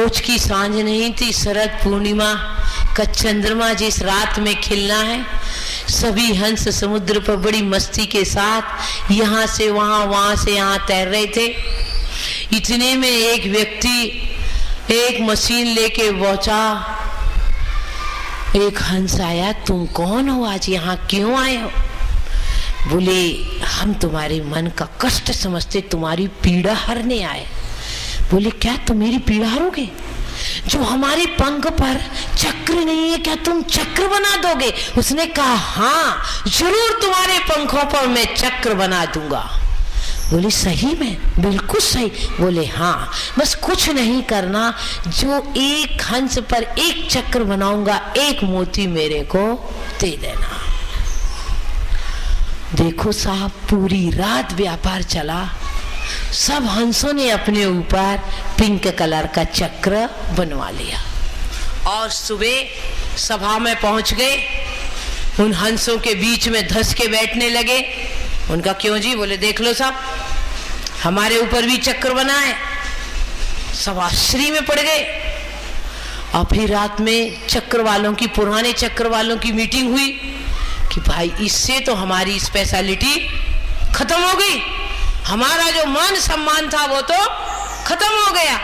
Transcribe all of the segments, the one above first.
रोज की सांझ नहीं थी, शरद पूर्णिमा का चंद्रमा जिस रात में खिलना है, सभी हंस समुद्र पर बड़ी मस्ती के साथ यहाँ से वहाँ, वहाँ से यहाँ तैर रहे थे। इतने में एक व्यक्ति एक मशीन लेके पहुंचा। एक हंस आया, तुम कौन हो, आज यहाँ क्यों आए हो? बोले, हम तुम्हारे मन का कष्ट समझते तुम्हारी पीड़ा हरने आए। बोले, क्या तुम मेरी पीड़ा हरोगे? जो हमारे पंख पर चक्र नहीं है, क्या तुम चक्र बना दोगे? उसने कहा, हाँ जरूर तुम्हारे पंखों पर मैं चक्र बना दूंगा। बोले, सही में? बिल्कुल सही। बोले, हाँ बस कुछ नहीं करना, जो एक हंस पर एक चक्र बनाऊंगा, एक मोती मेरे को दे देना। देखो साहब, पूरी रात व्यापार चला, सब हंसों ने अपने ऊपर पिंक कलर का चक्र बनवा लिया और सुबह सभा में पहुंच गए। उन हंसों के बीच में धस के बैठने लगे। उनका क्यों जी? बोले, देख लो साहब, हमारे ऊपर भी चक्र बना है। सब आश्चर्य में पड़ गए। और फिर रात में चक्र वालों की, पुराने चक्र वालों की मीटिंग हुई कि भाई इससे तो हमारी स्पेशलिटी खत्म हो गई, हमारा जो मान सम्मान था वो तो खत्म हो गया।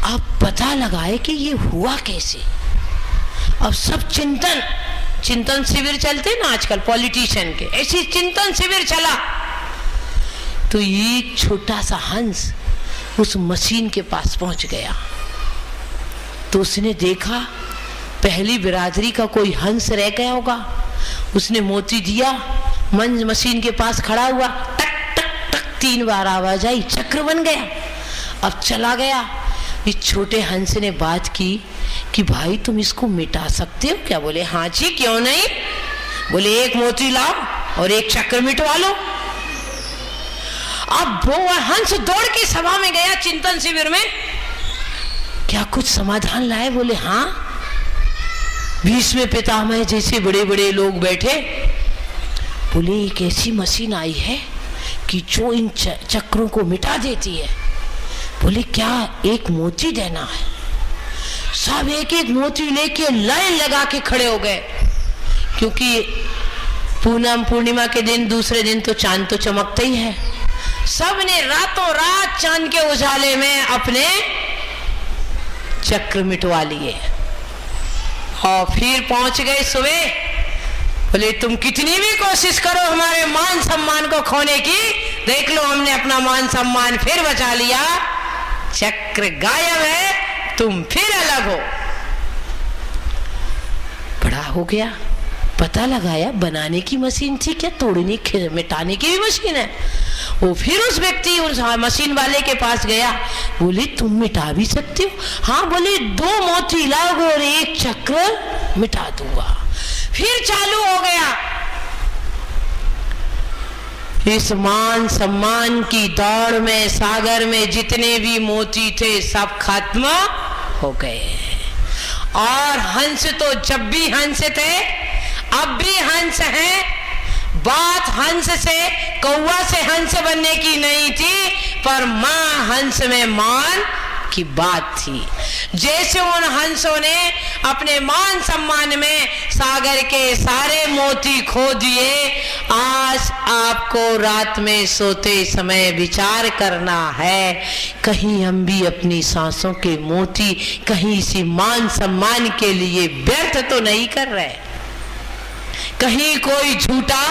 अब पता लगाए कि ये हुआ कैसे। अब सब चिंतन शिविर चलते ना आजकल पॉलिटिशियन के, ऐसी चिंतन शिविर चला। तो एक छोटा सा हंस उस मशीन के पास पहुंच गया। तो उसने देखा पहली बिरादरी का कोई हंस रह गया होगा। उसने मोती दिया, मशीन के पास खड़ा हुआ, टक टक टक 3 बार आवाज आई, चक्र बन गया। अब चला गया। इस छोटे हंस ने बात की कि भाई तुम इसको मिटा सकते हो क्या? बोले, हाँ जी, क्यों नहीं। बोले, एक मोती लाओ और एक चक्र मिटवा लो। अब वो हंस दौड़ के सभा में गया, चिंतन शिविर में, क्या कुछ समाधान लाए? बोले, हाँ। भीष्म पितामह जैसे बड़े बड़े लोग बैठे। बोले, एक ऐसी मशीन आई है कि जो इन चक्रों को मिटा देती है। बोले, क्या? एक मोती देना है। सब एक एक मोती लेके लाइन लगा के खड़े हो गए, क्योंकि पूर्णिमा के दिन, दूसरे दिन तो चांद तो चमकता ही है। सब ने रातों रात चांद के उजाले में अपने चक्र मिटवा लिए और फिर पहुंच गए सुबह। बोले, तुम कितनी भी कोशिश करो हमारे मान सम्मान को खोने की, देख लो हमने अपना मान सम्मान फिर बचा लिया। चक्र गायब है, तुम फिर अलग हो। बड़ा हो गया, पता लगाया बनाने की मशीन थी क्या, तोड़ने मिटाने की भी मशीन है। वो फिर उस व्यक्ति, उस मशीन वाले के पास गया। बोले, तुम मिटा भी सकते हो? हाँ। बोले, 2 मोती लाओगे और एक चक्र मिटा दूंगा। फिर चालू हो गया। इस मान सम्मान की दौड़ में सागर में जितने भी मोती थे सब खत्म हो गए। और हंस तो जब भी हंस थे, अब भी हंस हैं। बात हंस से, कौवा से हंस बनने की नहीं थी, पर मां हंस में मान की बात थी। जैसे उन हंसों ने अपने मान सम्मान में सागर के सारे मोती खो दिए, आज आपको रात में सोते समय विचार करना है, कहीं हम भी अपनी सांसों के मोती कहीं इसी मान सम्मान के लिए व्यर्थ तो नहीं कर रहे। कहीं कोई झूठा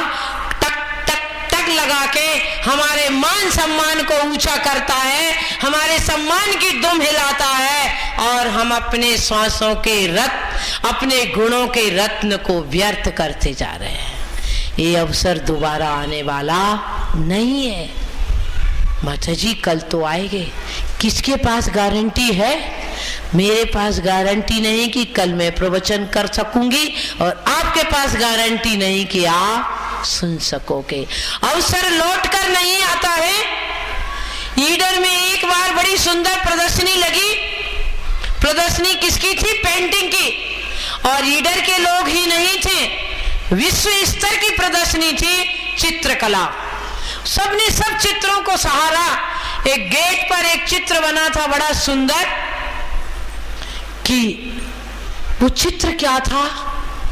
टक टक टक लगा के हमारे मान सम्मान को ऊंचा करता है, हमारे सम्मान की दुम हिलाता है, और हम अपने श्वासों के रत्न, अपने गुणों के रत्न को व्यर्थ करते जा रहे हैं। ये अवसर दोबारा आने वाला नहीं है। माता जी कल तो आएंगे, किसके पास गारंटी है? मेरे पास गारंटी नहीं कि कल मैं प्रवचन कर सकूंगी, और आपके पास गारंटी नहीं कि आप सुन सकोगे। अवसर लौट कर नहीं आता है। ईडर में एक बार बड़ी सुंदर प्रदर्शनी लगी। प्रदर्शनी किसकी थी? पेंटिंग की। और ईडर के लोग ही नहीं थे, विश्व स्तर की प्रदर्शनी थी चित्रकला। सबने सब चित्रों को सहारा। एक गेट पर एक चित्र बना था बड़ा सुंदर, कि वो चित्र क्या था,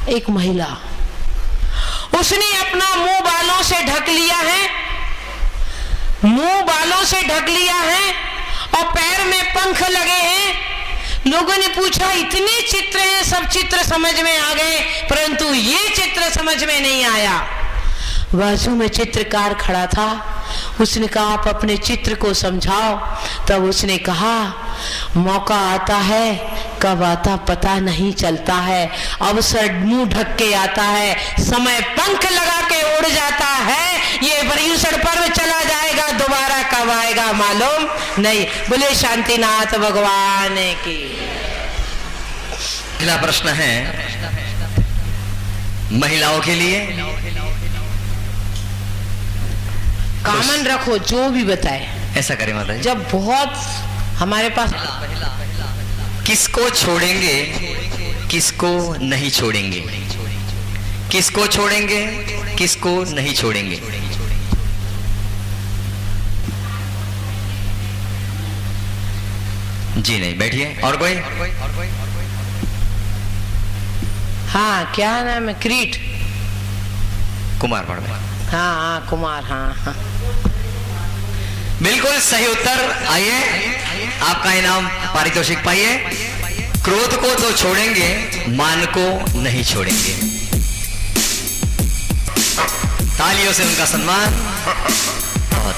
एक महिला, उसने अपना मुंह बालों से ढक लिया है, मुंह बालों से ढक लिया है और पैर में पंख लगे हैं। लोगों ने पूछा इतने चित्र हैं, सब चित्र समझ में आ गए, परंतु ये चित्र समझ में नहीं आया। बाजू में चित्रकार खड़ा था, उसने कहा आप अपने चित्र को समझाओ। तब उसने कहा मौका आता है, कब आता पता नहीं चलता है, अवसर मुंह ढक के आता है, समय पंख लगा के उड़ जाता है, ये पर्युषण पर्व चला जाएगा, दोबारा कब आएगा मालूम नहीं। बोले शांतिनाथ भगवान की। अगला प्रश्न है महिलाओं के लिए। कामन रखो, जो भी बताए ऐसा करें माता जी। जब बहुत हमारे पास, किसको छोड़ेंगे, किसको नहीं छोड़ेंगे, किसको छोड़ेंगे, किसको नहीं छोड़ेंगे। जी नहीं, बैठिए। और कोई? हाँ क्या नाम है, क्रीट कुमार पढ़ में। हाँ हाँ कुमार, हाँ हाँ बिल्कुल सही उत्तर। आइए आपका इनाम पारितोषिक पाइए। क्रोध को तो छोड़ेंगे, मान को नहीं छोड़ेंगे। तालियों से उनका सम्मान। बहुत